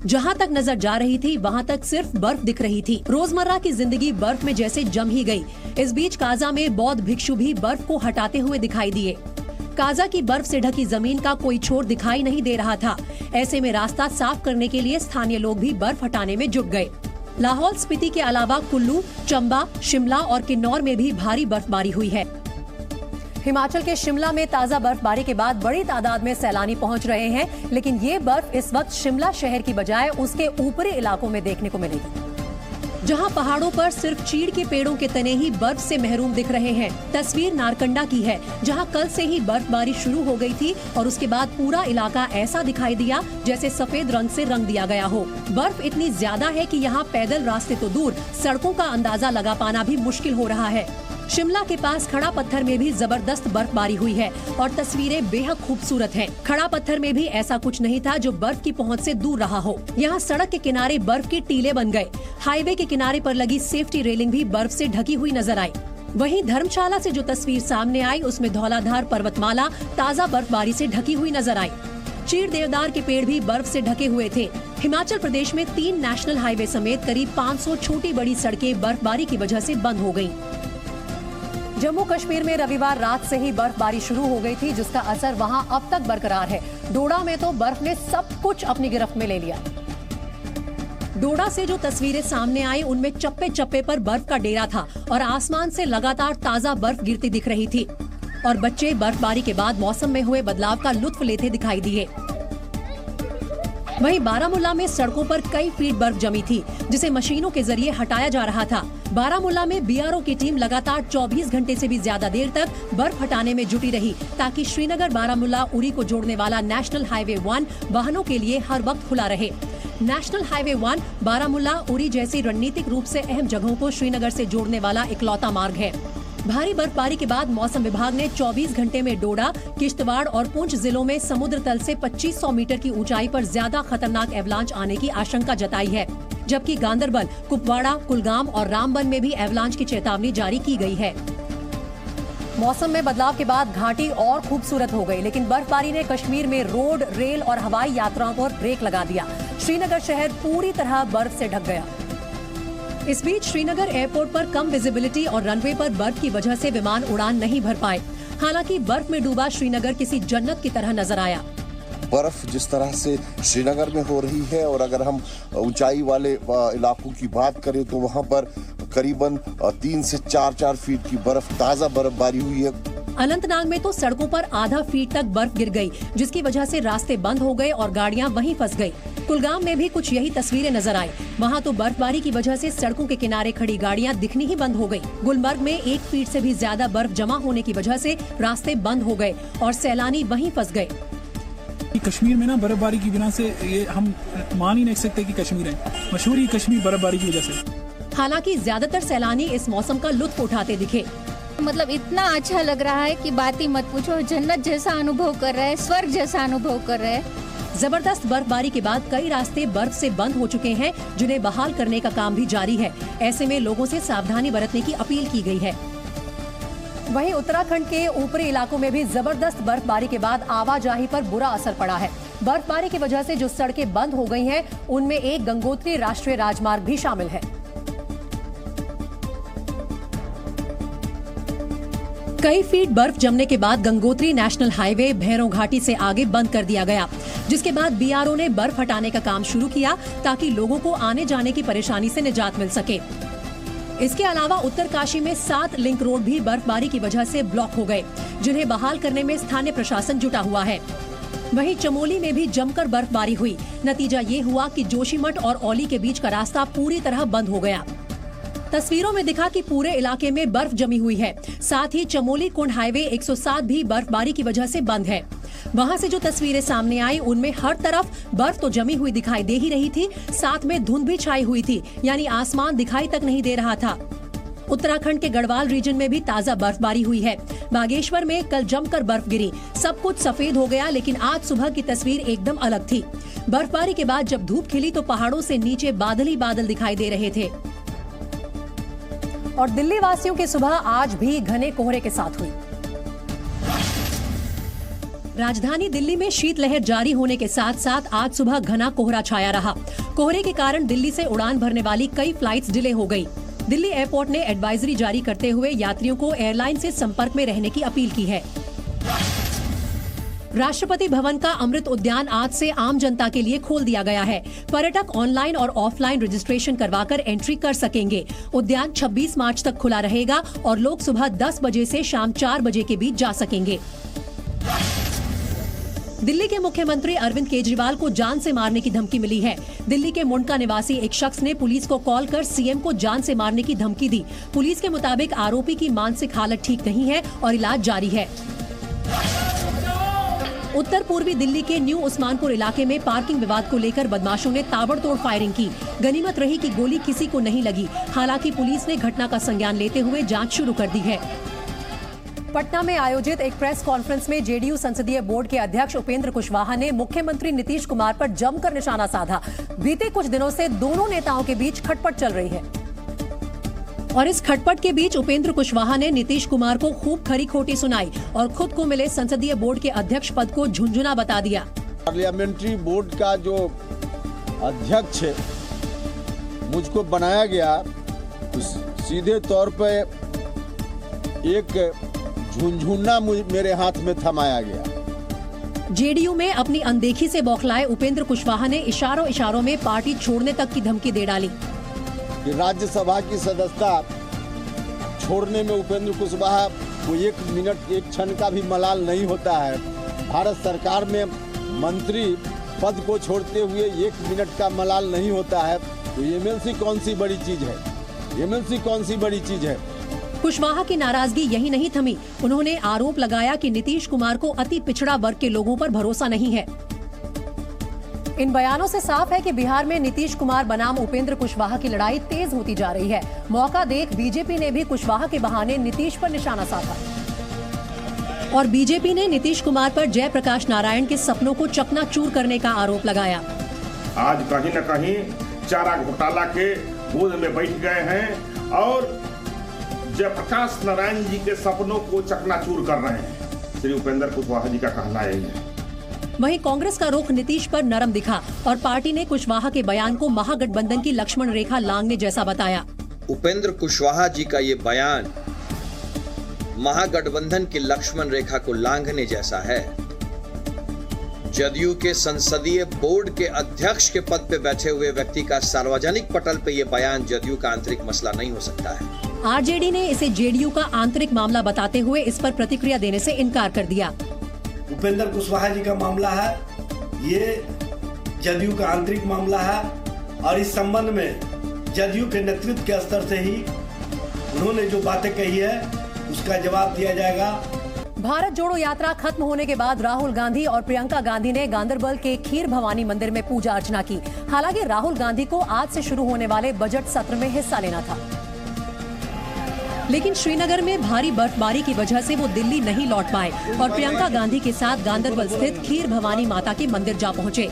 जहां तक नजर जा रही थी वहां तक सिर्फ बर्फ दिख रही थी। रोजमर्रा की जिंदगी बर्फ में जैसे जम ही गई। इस बीच काजा में बौद्ध भिक्षु भी बर्फ को हटाते हुए दिखाई दिए। काजा की बर्फ से ढकी जमीन का कोई छोर दिखाई नहीं दे रहा था। ऐसे में रास्ता साफ करने के लिए स्थानीय लोग भी बर्फ हटाने में जुट गए। लाहौल स्पीति के अलावा कुल्लू, चंबा, शिमला और किन्नौर में भी भारी बर्फबारी हुई है। हिमाचल के शिमला में ताजा बर्फबारी के बाद बड़ी तादाद में सैलानी पहुंच रहे हैं, लेकिन ये बर्फ इस वक्त शिमला शहर की बजाय उसके ऊपरी इलाकों में देखने को मिलेगी, जहां पहाड़ों पर सिर्फ चीड़ के पेड़ों के तने ही बर्फ से महरूम दिख रहे हैं। तस्वीर नारकंडा की है, जहां कल से ही बर्फबारी शुरू हो गई थी और उसके बाद पूरा इलाका ऐसा दिखाई दिया जैसे सफेद रंग से रंग दिया गया हो। बर्फ इतनी ज्यादा है कि यहाँ पैदल रास्ते तो दूर, सड़कों का अंदाजा लगा पाना भी मुश्किल हो रहा है। शिमला के पास खड़ा पत्थर में भी जबरदस्त बर्फबारी हुई है और तस्वीरें बेहद खूबसूरत हैं। खड़ा पत्थर में भी ऐसा कुछ नहीं था जो बर्फ की पहुंच से दूर रहा हो। यहाँ सड़क के किनारे बर्फ के टीले बन गए। हाईवे के किनारे पर लगी सेफ्टी रेलिंग भी बर्फ से ढकी हुई नजर आई। वहीं धर्मशाला से जो तस्वीर सामने आई उसमें धौलाधार पर्वतमाला ताजा बर्फबारी से ढकी हुई नजर आई। चीड़ देवदार के पेड़ भी बर्फ से ढके हुए थे। हिमाचल प्रदेश में 3 नेशनल हाईवे समेत करीब 500 छोटी बड़ी सड़कें बर्फबारी की वजह से बंद हो गयी। जम्मू कश्मीर में रविवार रात से ही बर्फबारी शुरू हो गई थी, जिसका असर वहां अब तक बरकरार है। डोडा में तो बर्फ ने सब कुछ अपनी गिरफ्त में ले लिया। डोडा से जो तस्वीरें सामने आई उनमें चप्पे चप्पे पर बर्फ का डेरा था और आसमान से लगातार ताजा बर्फ गिरती दिख रही थी और बच्चे बर्फबारी के बाद मौसम में हुए बदलाव का लुत्फ लेते दिखाई दिए। वहीं बारामूला में सड़कों पर कई फीट बर्फ जमी थी, जिसे मशीनों के जरिए हटाया जा रहा था। बारामूला में बीआरओ की टीम लगातार 24 घंटे से भी ज्यादा देर तक बर्फ हटाने में जुटी रही, ताकि श्रीनगर बारामूला उरी को जोड़ने वाला नेशनल हाईवे 1 वाहनों के लिए हर वक्त खुला रहे। नेशनल हाईवे 1 बारामूला उरी जैसी रणनीतिक रूप से अहम जगहों को श्रीनगर से जोड़ने वाला इकलौता मार्ग है। भारी बर्फबारी के बाद मौसम विभाग ने 24 घंटे में डोडा, किश्तवाड़ और पुंछ जिलों में समुद्र तल से 2500 मीटर की ऊंचाई पर ज्यादा खतरनाक एवलांच आने की आशंका जताई है, जबकि गांदरबल, कुपवाड़ा, कुलगाम और रामबन में भी एवलांच की चेतावनी जारी की गई है। मौसम में बदलाव के बाद घाटी और खूबसूरत हो गई, लेकिन बर्फबारी ने कश्मीर में रोड, रेल और हवाई यात्राओं पर ब्रेक लगा दिया। श्रीनगर शहर पूरी तरह बर्फ से ढक गया। इस बीच श्रीनगर एयरपोर्ट पर कम विजिबिलिटी और रनवे पर बर्फ की वजह से विमान उड़ान नहीं भर पाए। हालांकि बर्फ में डूबा श्रीनगर किसी जन्नत की तरह नजर आया। बर्फ जिस तरह से श्रीनगर में हो रही है और अगर हम ऊंचाई वाले इलाकों की बात करें तो वहां पर करीबन 3 से 4 फीट की बर्फ, ताजा बर्फबारी हुई है। अनंतनाग में तो सड़कों पर आधा फीट तक बर्फ गिर गई, जिसकी वजह से रास्ते बंद हो गए और गाड़ियां वहीं फंस गई। कुलगाम में भी कुछ यही तस्वीरें नजर आई। वहां तो बर्फबारी की वजह से सड़कों के किनारे खड़ी गाड़ियां दिखनी ही बंद हो गई। गुलमर्ग में 1 फीट से भी ज्यादा बर्फ जमा होने की वजह से रास्ते बंद हो गए और सैलानी वहीं फंस गए। कश्मीर में ना बर्फबारी की वजह से ये हम मान ही नहीं सकते कि कश्मीर है, मशहूर ही कश्मीर बर्फबारी की वजह से। हालांकि ज्यादातर सैलानी इस मौसम का लुत्फ उठाते दिखे। मतलब इतना अच्छा लग रहा है कि बात ही मत पूछो, जन्नत जैसा अनुभव कर रहे हैं, स्वर्ग जैसा अनुभव कर रहे हैं। जबरदस्त बर्फबारी के बाद कई रास्ते बर्फ से बंद हो चुके हैं, जिन्हें बहाल करने का काम भी जारी है। ऐसे में लोगों से सावधानी बरतने की अपील की गई है। वहीं उत्तराखंड के ऊपरी इलाकों में भी जबरदस्त बर्फबारी के बाद आवाजाही पर बुरा असर पड़ा है। बर्फबारी की वजह से जो सड़कें बंद हो गई हैं, उनमें एक गंगोत्री राष्ट्रीय राजमार्ग भी शामिल है। कई फीट बर्फ जमने के बाद गंगोत्री नेशनल हाईवे भैरों घाटी से आगे बंद कर दिया गया, जिसके बाद बीआरओ ने बर्फ हटाने का काम शुरू किया ताकि लोगों को आने जाने की परेशानी से निजात मिल सके। इसके अलावा उत्तरकाशी में 7 लिंक रोड भी बर्फबारी की वजह से ब्लॉक हो गए, जिन्हें बहाल करने में स्थानीय प्रशासन जुटा हुआ है। वहीं चमोली में भी जमकर बर्फबारी हुई। नतीजा ये हुआ कि जोशीमठ और औली के बीच का रास्ता पूरी तरह बंद हो गया। तस्वीरों में दिखा कि पूरे इलाके में बर्फ जमी हुई है। साथ ही चमोली कुंड हाईवे 107 भी बर्फबारी की वजह से बंद है। वहां से जो तस्वीरें सामने आई उनमें हर तरफ बर्फ तो जमी हुई दिखाई दे ही रही थी, साथ में धुंध भी छाई हुई थी, यानी आसमान दिखाई तक नहीं दे रहा था। उत्तराखंड के गढ़वाल रीजन में भी ताजा बर्फबारी हुई है। बागेश्वर में कल जमकर बर्फ गिरी, सब कुछ सफेद हो गया, लेकिन आज सुबह की तस्वीर एकदम अलग थी। बर्फबारी के बाद जब धूप खिली तो पहाड़ों से नीचे बादल ही बादल दिखाई दे रहे थे। और दिल्ली वासियों की सुबह आज भी घने कोहरे के साथ हुई। राजधानी दिल्ली में शीतलहर जारी होने के साथ साथ आज सुबह घना कोहरा छाया रहा। कोहरे के कारण दिल्ली से उड़ान भरने वाली कई फ्लाइट्स डिले हो गई। दिल्ली एयरपोर्ट ने एडवाइजरी जारी करते हुए यात्रियों को एयरलाइन से संपर्क में रहने की अपील की है। राष्ट्रपति भवन का अमृत उद्यान आज से आम जनता के लिए खोल दिया गया है। पर्यटक ऑनलाइन और ऑफलाइन रजिस्ट्रेशन करवाकर एंट्री कर सकेंगे। उद्यान 26 मार्च तक खुला रहेगा और लोग सुबह 10 बजे से शाम 4 बजे के बीच जा सकेंगे। दिल्ली के मुख्यमंत्री अरविंद केजरीवाल को जान से मारने की धमकी मिली है। दिल्ली के मुंडका निवासी एक शख्स ने पुलिस को कॉल कर सीएम को जान से मारने की धमकी दी। पुलिस के मुताबिक आरोपी की मानसिक हालत ठीक नहीं है और इलाज जारी है। उत्तर पूर्वी दिल्ली के न्यू उस्मानपुर इलाके में पार्किंग विवाद को लेकर बदमाशों ने ताबड़तोड़ फायरिंग की। गनीमत रही कि गोली किसी को नहीं लगी। हालांकि पुलिस ने घटना का संज्ञान लेते हुए जांच शुरू कर दी है। पटना में आयोजित एक प्रेस कॉन्फ्रेंस में जेडीयू संसदीय बोर्ड के अध्यक्ष उपेंद्र कुशवाहा ने मुख्यमंत्री नीतीश कुमार पर जमकर निशाना साधा। बीते कुछ दिनों से दोनों नेताओं के बीच खटपट चल रही है और इस खटपट के बीच उपेंद्र कुशवाहा ने नीतीश कुमार को खूब खरी खोटी सुनाई और खुद को मिले संसदीय बोर्ड के अध्यक्ष पद को झुंझुना बता दिया। पार्लियामेंट्री बोर्ड का जो अध्यक्ष मुझको बनाया गया, सीधे तौर पे एक झुंझुना मेरे हाथ में थमाया गया। जेडीयू में अपनी अनदेखी से बौखलाए उपेंद्र कुशवाहा ने इशारों में पार्टी छोड़ने तक की धमकी दे डाली। राज्यसभा की सदस्यता छोड़ने में उपेंद्र कुशवाहा को एक मिनट एक क्षण का भी मलाल नहीं होता है। भारत सरकार में मंत्री पद को छोड़ते हुए एक मिनट का मलाल नहीं होता है। तो एमएलसी कौन सी बड़ी चीज है? एमएलसी कौन सी बड़ी चीज है? कुशवाहा की नाराजगी यही नहीं थमी। उन्होंने आरोप लगाया कि नीतीश कुमार को अति पिछड़ा वर्ग के लोगों पर भरोसा नहीं है। इन बयानों से साफ है कि बिहार में नीतीश कुमार बनाम उपेंद्र कुशवाहा की लड़ाई तेज होती जा रही है। मौका देख बीजेपी ने भी कुशवाहा के बहाने नीतीश पर निशाना साधा और बीजेपी ने नीतीश कुमार पर जयप्रकाश नारायण के सपनों को चकनाचूर करने का आरोप लगाया। आज कहीं न कहीं चारा घोटाला के गोद में बैठ गए हैं और जयप्रकाश नारायण जी के सपनों को चकनाचूर कर रहे हैं। श्री उपेंद्र कुशवाहा जी का कहना यही है। वहीं कांग्रेस का रुख नीतीश पर नरम दिखा और पार्टी ने कुशवाहा के बयान को महागठबंधन की लक्ष्मण रेखा लांघने जैसा बताया। उपेंद्र कुशवाहा जी का ये बयान महागठबंधन की लक्ष्मण रेखा को लांघने जैसा है। जदयू के संसदीय बोर्ड के अध्यक्ष के पद पे बैठे हुए व्यक्ति का सार्वजनिक पटल पे ये बयान जदयू का आंतरिक मसला नहीं हो सकता है। आरजेडी ने इसे जेडीयू का आंतरिक मामला बताते हुए इस पर प्रतिक्रिया देने से इनकार कर दिया। उपेंद्र कुशवाहा जी का मामला है, ये जदयू का आंतरिक मामला है और इस संबंध में जदयू के नेतृत्व के स्तर से ही उन्होंने जो बातें कही है उसका जवाब दिया जाएगा। भारत जोड़ो यात्रा खत्म होने के बाद राहुल गांधी और प्रियंका गांधी ने गांदरबल के खीर भवानी मंदिर में पूजा अर्चना की। हालांकि राहुल गांधी को आज से शुरू होने वाले बजट सत्र में हिस्सा लेना था, लेकिन श्रीनगर में भारी बर्फबारी की वजह से वो दिल्ली नहीं लौट पाए और प्रियंका गांधी के साथ गांदरबल स्थित खीर भवानी माता के मंदिर जा पहुंचे।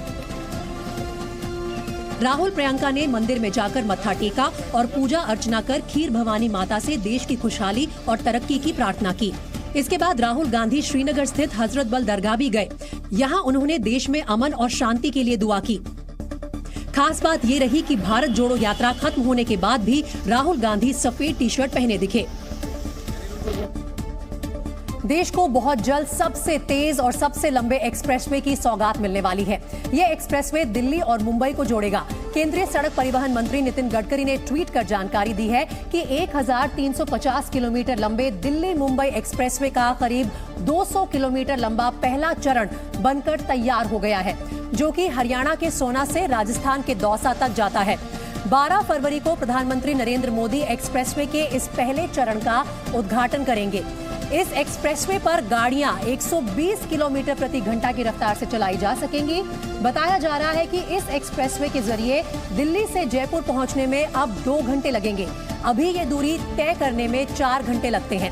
राहुल प्रियंका ने मंदिर में जाकर मत्था टेका और पूजा अर्चना कर खीर भवानी माता से देश की खुशहाली और तरक्की की प्रार्थना की। इसके बाद राहुल गांधी श्रीनगर स्थित हजरत बल दरगाह भी गए। यहाँ उन्होंने देश में अमन और शांति के लिए दुआ की। खास बात ये रही कि भारत जोड़ो यात्रा खत्म होने के बाद भी राहुल गांधी सफेद टी शर्ट पहने दिखे। देश को बहुत जल्द सबसे तेज और सबसे लंबे एक्सप्रेसवे की सौगात मिलने वाली है। ये एक्सप्रेसवे दिल्ली और मुंबई को जोड़ेगा। केंद्रीय सड़क परिवहन मंत्री नितिन गडकरी ने ट्वीट कर जानकारी दी है कि 1350 किलोमीटर लंबे दिल्ली मुंबई एक्सप्रेसवे का करीब 200 किलोमीटर लंबा पहला चरण बनकर तैयार हो गया है, जो कि हरियाणा के सोना से राजस्थान के दौसा तक जाता है। 12 फरवरी को प्रधानमंत्री नरेंद्र मोदी एक्सप्रेसवे के इस पहले चरण का उद्घाटन करेंगे। इस एक्सप्रेसवे पर गाड़ियां 120 किलोमीटर प्रति घंटा की रफ्तार से चलाई जा सकेंगी। बताया जा रहा है कि इस एक्सप्रेसवे के जरिए दिल्ली से जयपुर पहुंचने में अब 2 घंटे लगेंगे। अभी ये दूरी तय करने में 4 घंटे लगते हैं।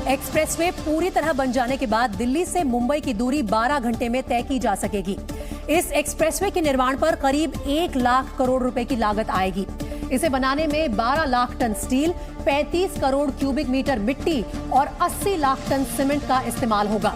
एक्सप्रेसवे पूरी तरह बन जाने के बाद दिल्ली से मुंबई की दूरी 12 घंटे में तय की जा सकेगी। इस एक्सप्रेसवे के निर्माण पर करीब 1 लाख करोड़ रुपए की लागत आएगी। इसे बनाने में 12 lakh ton steel, 35 crore cubic metre मिट्टी और 80 लाख टन सीमेंट का इस्तेमाल होगा।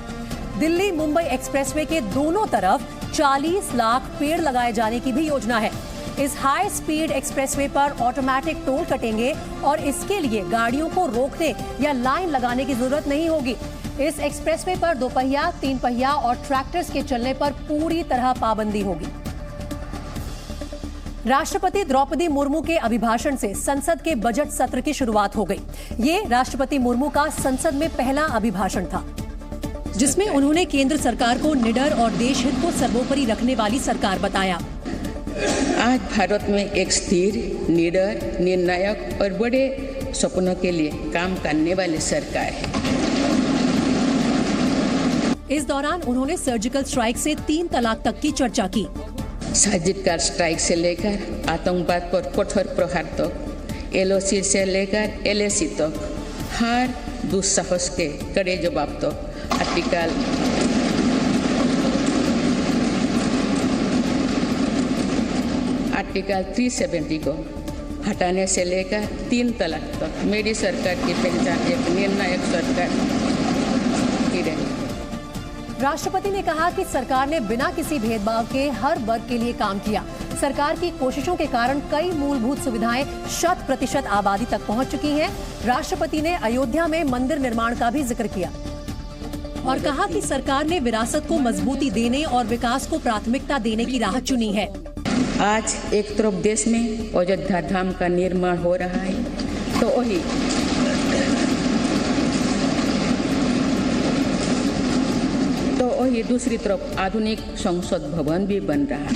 दिल्ली मुंबई एक्सप्रेसवे के दोनों तरफ 40 लाख पेड़ लगाए जाने की भी योजना है। इस हाई स्पीड एक्सप्रेसवे पर ऑटोमेटिक टोल कटेंगे और इसके लिए गाड़ियों को रोकने या लाइन लगाने की जरूरत नहीं होगी। इस एक्सप्रेसवे पर 2 पहिया, 3 पहिया और ट्रैक्टर्स के चलने पर पूरी तरह पाबंदी होगी। राष्ट्रपति द्रौपदी मुर्मू के अभिभाषण से संसद के बजट सत्र की शुरुआत हो गई। ये राष्ट्रपति मुर्मू का संसद में पहला अभिभाषण था, जिसमें उन्होंने केंद्र सरकार को निडर और देश हित को सर्वोपरि रखने वाली सरकार बताया। आज भारत में एक स्थिर, निडर, निर्णायक और बड़े सपनों के लिए काम करने वाली सरकार है। इस दौरान उन्होंने सर्जिकल स्ट्राइक से 3 तलाक तक की चर्चा की। सर्जिकल स्ट्राइक से लेकर आतंकवाद पर कठोर प्रहार तक, LOC से लेकर LAC तक, हर दुस्साहस के कड़े जवाब तक आर्टिकल 370 को हटाने से लेकर 3 तलाक तक मेरी सरकार की पहचान एक निर्णायक सरकार की रही। राष्ट्रपति ने कहा कि सरकार ने बिना किसी भेदभाव के हर वर्ग के लिए काम किया। सरकार की कोशिशों के कारण कई मूलभूत सुविधाएं 100% आबादी तक पहुंच चुकी हैं। राष्ट्रपति ने अयोध्या में मंदिर निर्माण का भी जिक्र किया और कहा कि सरकार ने विरासत को मजबूती देने और विकास को प्राथमिकता देने की राह चुनी है। आज एक तरफ देश में अयोध्या धाम का निर्माण हो रहा है, तो वही दूसरी तरफ आधुनिक संसद भवन भी बन रहा है।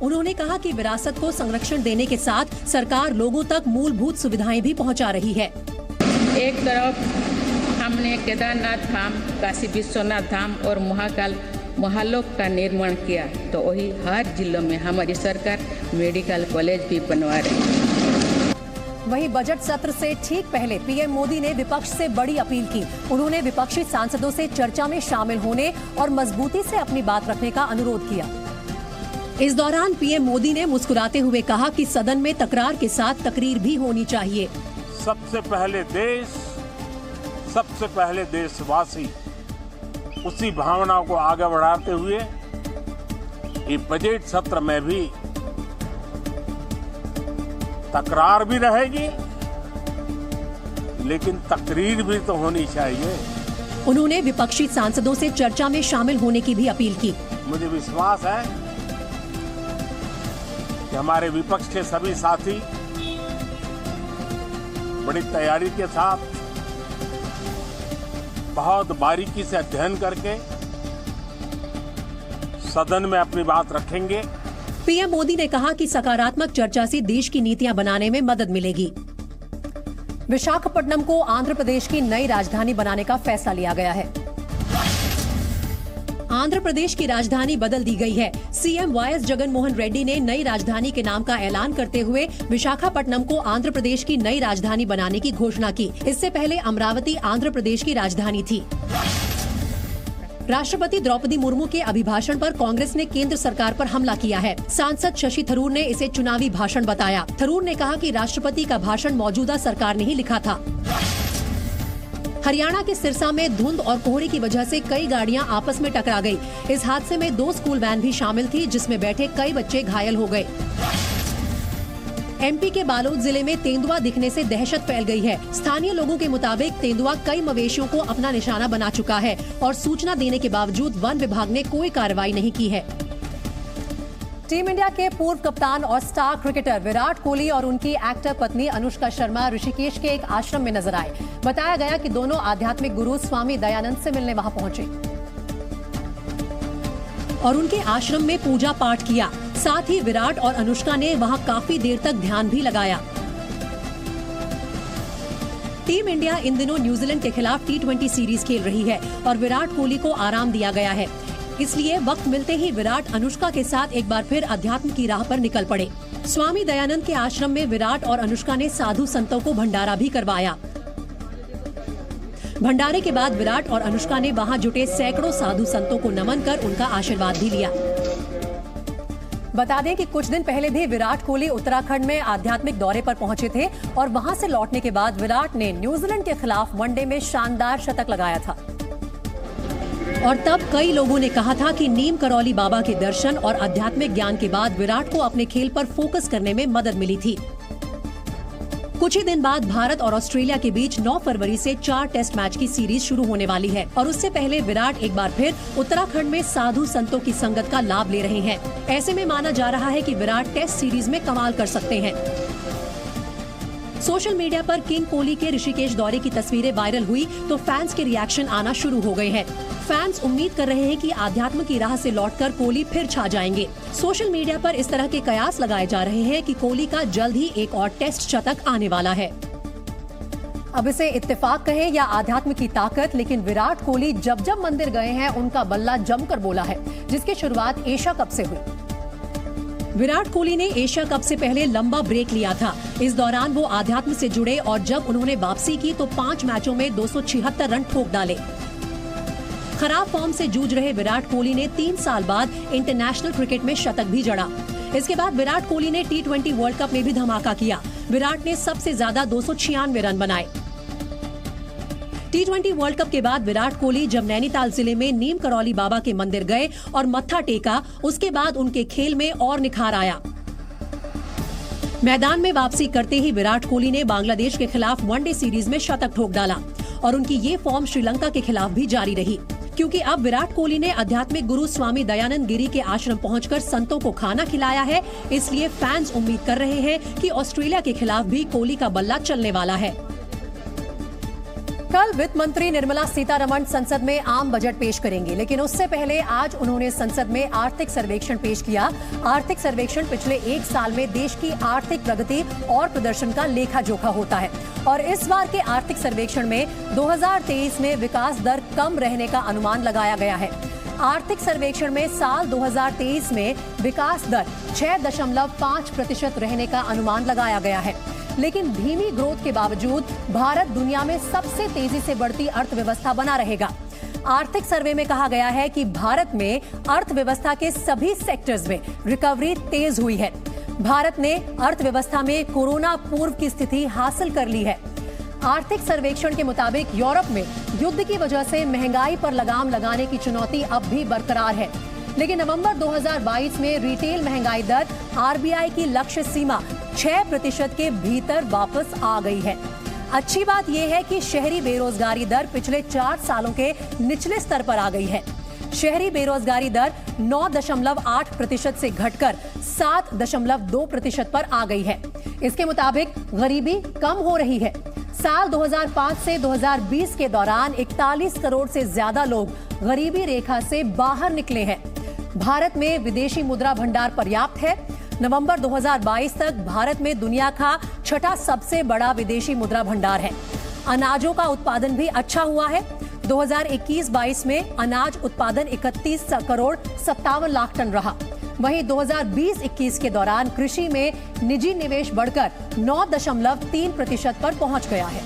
उन्होंने कहा कि विरासत को संरक्षण देने के साथ सरकार लोगों तक मूलभूत सुविधाएं भी पहुंचा रही है। एक तरफ हमने केदारनाथ धाम, काशी विश्वनाथ धाम और महाकाल महालोक का निर्माण किया, तो वही हर जिलों में हमारी सरकार मेडिकल कॉलेज भी बनवा रही है। वहीं बजट सत्र से ठीक पहले पीएम मोदी ने विपक्ष से बड़ी अपील की। उन्होंने विपक्षी सांसदों से चर्चा में शामिल होने और मजबूती से अपनी बात रखने का अनुरोध किया। इस दौरान पीएम मोदी ने मुस्कुराते हुए कहा कि सदन में तकरार के साथ तकरीर भी होनी चाहिए। सबसे पहले देश, सबसे पहले देशवासी, उसी भावना को आगे बढ़ाते हुए ये बजट सत्र में भी तकरार भी रहेगी, लेकिन तकरीर भी तो होनी चाहिए। उन्होंने विपक्षी सांसदों से चर्चा में शामिल होने की भी अपील की। मुझे विश्वास है कि हमारे विपक्ष के सभी साथी बड़ी तैयारी के साथ, बहुत बारीकी से अध्ययन करके सदन में अपनी बात रखेंगे। पीएम मोदी ने कहा कि सकारात्मक चर्चा से देश की नीतियां बनाने में मदद मिलेगी। विशाखापट्टनम को आंध्र प्रदेश की नई राजधानी बनाने का फैसला लिया गया है। आंध्र प्रदेश की राजधानी बदल दी गई है। सीएम वाईएस जगनमोहन रेड्डी ने नई राजधानी के नाम का ऐलान करते हुए विशाखापट्टनम को आंध्र प्रदेश की नई राजधानी बनाने की घोषणा की। इससे पहले अमरावती आंध्र प्रदेश की राजधानी थी। राष्ट्रपति द्रौपदी मुर्मू के अभिभाषण पर कांग्रेस ने केंद्र सरकार पर हमला किया है। सांसद शशि थरूर ने इसे चुनावी भाषण बताया। थरूर ने कहा कि राष्ट्रपति का भाषण मौजूदा सरकार ने ही लिखा था। हरियाणा के सिरसा में धुंध और कोहरे की वजह से कई गाड़ियां आपस में टकरा गई। इस हादसे में 2 स्कूल वैन भी शामिल थी, जिसमें बैठे कई बच्चे घायल हो गए। एमपी के बालोद जिले में तेंदुआ दिखने से दहशत फैल गई है। स्थानीय लोगों के मुताबिक तेंदुआ कई मवेशियों को अपना निशाना बना चुका है और सूचना देने के बावजूद वन विभाग ने कोई कार्रवाई नहीं की है। टीम इंडिया के पूर्व कप्तान और स्टार क्रिकेटर विराट कोहली और उनकी एक्टर पत्नी अनुष्का शर्मा ऋषिकेश के एक आश्रम में नजर आए। बताया गया कि दोनों आध्यात्मिक गुरु स्वामी दयानंद से मिलने वहां पहुंचे और उनके आश्रम में पूजा पाठ किया। साथ ही विराट और अनुष्का ने वहां काफी देर तक ध्यान भी लगाया। टीम इंडिया इन दिनों न्यूजीलैंड के खिलाफ T20 सीरीज खेल रही है और विराट कोहली को आराम दिया गया है। इसलिए वक्त मिलते ही विराट अनुष्का के साथ एक बार फिर अध्यात्म की राह पर निकल पड़े। स्वामी दयानंद के आश्रम में विराट और अनुष्का ने साधु संतों को भंडारा भी करवाया। भंडारे के बाद विराट और अनुष्का ने वहां जुटे सैकड़ों साधु संतों को नमन कर उनका आशीर्वाद भी लिया। बता दें कि कुछ दिन पहले भी विराट कोहली उत्तराखंड में आध्यात्मिक दौरे पर पहुंचे थे और वहां से लौटने के बाद विराट ने न्यूजीलैंड के खिलाफ वनडे में शानदार शतक लगाया था और तब कई लोगों ने कहा था कि नीम करौली बाबा के दर्शन और आध्यात्मिक ज्ञान के बाद विराट को अपने खेल पर फोकस करने में मदद मिली थी। कुछ ही दिन बाद भारत और ऑस्ट्रेलिया के बीच 9 फरवरी से 4 टेस्ट मैच की सीरीज शुरू होने वाली है और उससे पहले विराट एक बार फिर उत्तराखंड में साधु संतों की संगत का लाभ ले रहे हैं। ऐसे में माना जा रहा है कि विराट टेस्ट सीरीज में कमाल कर सकते हैं। सोशल मीडिया पर किंग कोहली के ऋषिकेश दौरे की तस्वीरें वायरल हुई तो फैंस के रिएक्शन आना शुरू हो गए हैं। फैंस उम्मीद कर रहे हैं कि आध्यात्म की राह से लौटकर कोहली फिर छा जाएंगे। सोशल मीडिया पर इस तरह के कयास लगाए जा रहे हैं कि कोहली का जल्द ही एक और टेस्ट शतक आने वाला है। अब इसे इत्तेफाक कहें या आध्यात्म की ताकत, लेकिन विराट कोहली जब जब मंदिर गए हैं उनका बल्ला जमकर बोला है, जिसकी शुरुआत एशिया कप से हुई। विराट कोहली ने एशिया कप से पहले लंबा ब्रेक लिया था। इस दौरान वो आध्यात्म से जुड़े और जब उन्होंने वापसी की तो 5 मैचों में 276 रन ठोक डाले। खराब फॉर्म से जूझ रहे विराट कोहली ने 3 साल बाद इंटरनेशनल क्रिकेट में शतक भी जड़ा। इसके बाद विराट कोहली ने T20 वर्ल्ड कप में भी धमाका किया। विराट ने सबसे ज्यादा 296 रन बनाए। T20 वर्ल्ड कप के बाद विराट कोहली जब नैनीताल जिले में नीम करौली बाबा के मंदिर गए और मत्था टेका, उसके बाद उनके खेल में और निखार आया। मैदान में वापसी करते ही विराट कोहली ने बांग्लादेश के खिलाफ वनडे सीरीज में शतक ठोक डाला और उनकी ये फॉर्म श्रीलंका के खिलाफ भी जारी रही, क्योंकि अब विराट कोहली ने आध्यात्मिक गुरु स्वामी दयानंद गिरी के आश्रम पहुंचकर संतों को खाना खिलाया है। इसलिए फैंस उम्मीद कर रहे हैं कि ऑस्ट्रेलिया के खिलाफ भी कोहली का बल्ला चलने वाला है। कल वित्त मंत्री निर्मला सीतारमण संसद में आम बजट पेश करेंगी, लेकिन उससे पहले आज उन्होंने संसद में आर्थिक सर्वेक्षण पेश किया। आर्थिक सर्वेक्षण पिछले 1 साल में देश की आर्थिक प्रगति और प्रदर्शन का लेखा जोखा होता है और इस बार के आर्थिक सर्वेक्षण में 2023 में विकास दर कम रहने का अनुमान लगाया गया है। आर्थिक सर्वेक्षण में साल 2023 में विकास दर 6.5% रहने का अनुमान लगाया गया है, लेकिन धीमी ग्रोथ के बावजूद भारत दुनिया में सबसे तेजी से बढ़ती अर्थव्यवस्था बना रहेगा। आर्थिक सर्वे में कहा गया है कि भारत में अर्थव्यवस्था के सभी सेक्टर्स में रिकवरी तेज हुई है। भारत ने अर्थव्यवस्था में कोरोना पूर्व की स्थिति हासिल कर ली है। आर्थिक सर्वेक्षण के मुताबिक यूरोप में युद्ध की वजह से महंगाई पर लगाम लगाने की चुनौती अब भी बरकरार है, लेकिन नवंबर 2022 में रिटेल महंगाई दर आरबीआई की लक्ष्य सीमा 6% के भीतर वापस आ गई है। अच्छी बात यह है कि शहरी बेरोजगारी दर पिछले 4 सालों के निचले स्तर पर आ गई है। शहरी बेरोजगारी दर 9.8% से घटकर 7.2% पर आ गई है। इसके मुताबिक गरीबी कम हो रही है। साल 2005 से 2020 के दौरान 41 करोड़ से ज्यादा लोग गरीबी रेखा से बाहर निकले हैं। भारत में विदेशी मुद्रा भंडार पर्याप्त है। नवंबर 2022 तक भारत में दुनिया का 6ठा सबसे बड़ा विदेशी मुद्रा भंडार है। अनाजों का उत्पादन भी अच्छा हुआ है। 2021-22 में अनाज उत्पादन 31 करोड़ 57 लाख टन रहा। वहीं 2020-21 के दौरान कृषि में निजी निवेश बढ़कर 9.3% पर पहुंच गया है।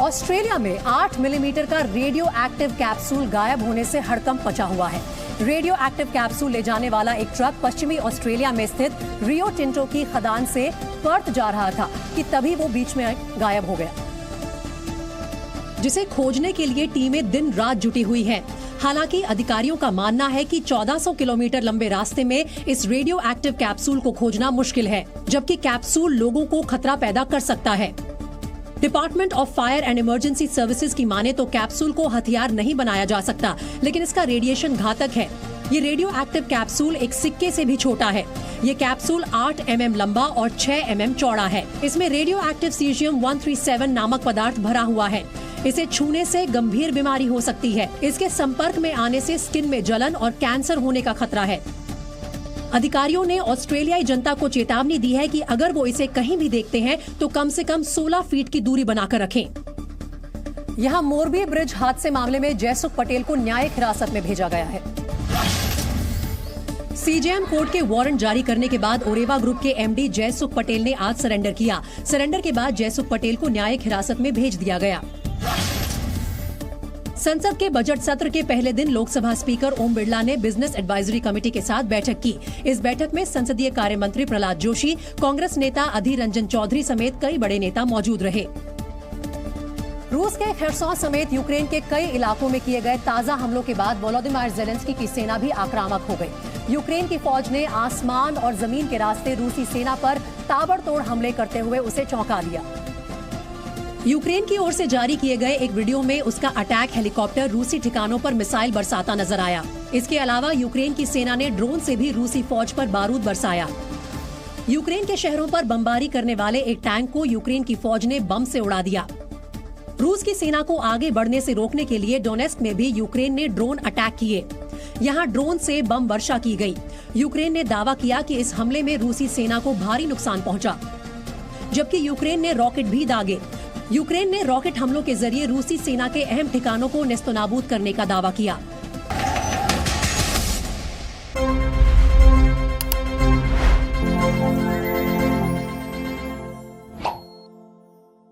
ऑस्ट्रेलिया में 8 मिलीमीटर का रेडियो एक्टिव कैप्सूल गायब होने से हड़कंप मचा हुआ है। रेडियो एक्टिव कैप्सूल ले जाने वाला एक ट्रक पश्चिमी ऑस्ट्रेलिया में स्थित रियो टिंटो की खदान से पर्थ जा रहा था कि तभी वो बीच में गायब हो गया, जिसे खोजने के लिए टीमें दिन रात जुटी हुई हैं। हालांकि अधिकारियों का मानना है कि 1400 किलोमीटर लंबे रास्ते में इस रेडियो एक्टिव कैप्सूल को खोजना मुश्किल है, जबकि कैप्सूल लोगों को खतरा पैदा कर सकता है। Department of fire and emergency services की माने तो कैप्सूल को हथियार नहीं बनाया जा सकता, लेकिन इसका रेडिएशन घातक है। ये रेडियो एक्टिव कैप्सूल एक सिक्के से भी छोटा है। ये कैप्सूल 8 mm लंबा और 6 mm चौड़ा है। इसमें रेडियो एक्टिव सीजियम 137 नामक पदार्थ भरा हुआ है। इसे छूने से गंभीर बीमारी हो सकती है। इसके संपर्क में आने से स्किन में जलन और कैंसर होने का खतरा है। अधिकारियों ने ऑस्ट्रेलियाई जनता को चेतावनी दी है कि अगर वो इसे कहीं भी देखते हैं तो कम से कम 16 फीट की दूरी बनाकर रखें। यहाँ मोरबी ब्रिज हादसे मामले में जयसुख पटेल को न्यायिक हिरासत में भेजा गया है। सीजेएम कोर्ट के वारंट जारी करने के बाद ओरेवा ग्रुप के एमडी जयसुख पटेल ने आज सरेंडर किया। सरेंडर के बाद जयसुख पटेल को न्यायिक हिरासत में भेज दिया गया। संसद के बजट सत्र के पहले दिन लोकसभा स्पीकर ओम बिरला ने बिजनेस एडवाइजरी कमेटी के साथ बैठक की। इस बैठक में संसदीय कार्य मंत्री प्रहलाद जोशी, कांग्रेस नेता अधीर रंजन चौधरी समेत कई बड़े नेता मौजूद रहे। रूस के खेर्सोन समेत यूक्रेन के कई इलाकों में किए गए ताजा हमलों के बाद वोलोदिमीर ज़ेलेंस्की की सेना भी आक्रामक हो गई। यूक्रेन की फौज ने आसमान और जमीन के रास्ते रूसी सेना पर ताबड़तोड़ हमले करते हुए उसे चौंका दिया। यूक्रेन की ओर से जारी किए गए एक वीडियो में उसका अटैक हेलीकॉप्टर रूसी ठिकानों पर मिसाइल बरसाता नजर आया। इसके अलावा यूक्रेन की सेना ने ड्रोन से भी रूसी फौज पर बारूद बरसाया। यूक्रेन के शहरों पर बमबारी करने वाले एक टैंक को यूक्रेन की फौज ने बम से उड़ा दिया। रूस की सेना को आगे बढ़ने से रोकने के लिए डोनेस्क में भी यूक्रेन ने ड्रोन अटैक किए। यहाँ ड्रोन से बम वर्षा की गई। यूक्रेन ने दावा किया कि इस हमले में रूसी सेना को भारी नुकसान पहुंचा, जबकि यूक्रेन ने रॉकेट भी दागे। यूक्रेन ने रॉकेट हमलों के जरिए रूसी सेना के अहम ठिकानों को नेस्तनाबूद करने का दावा किया।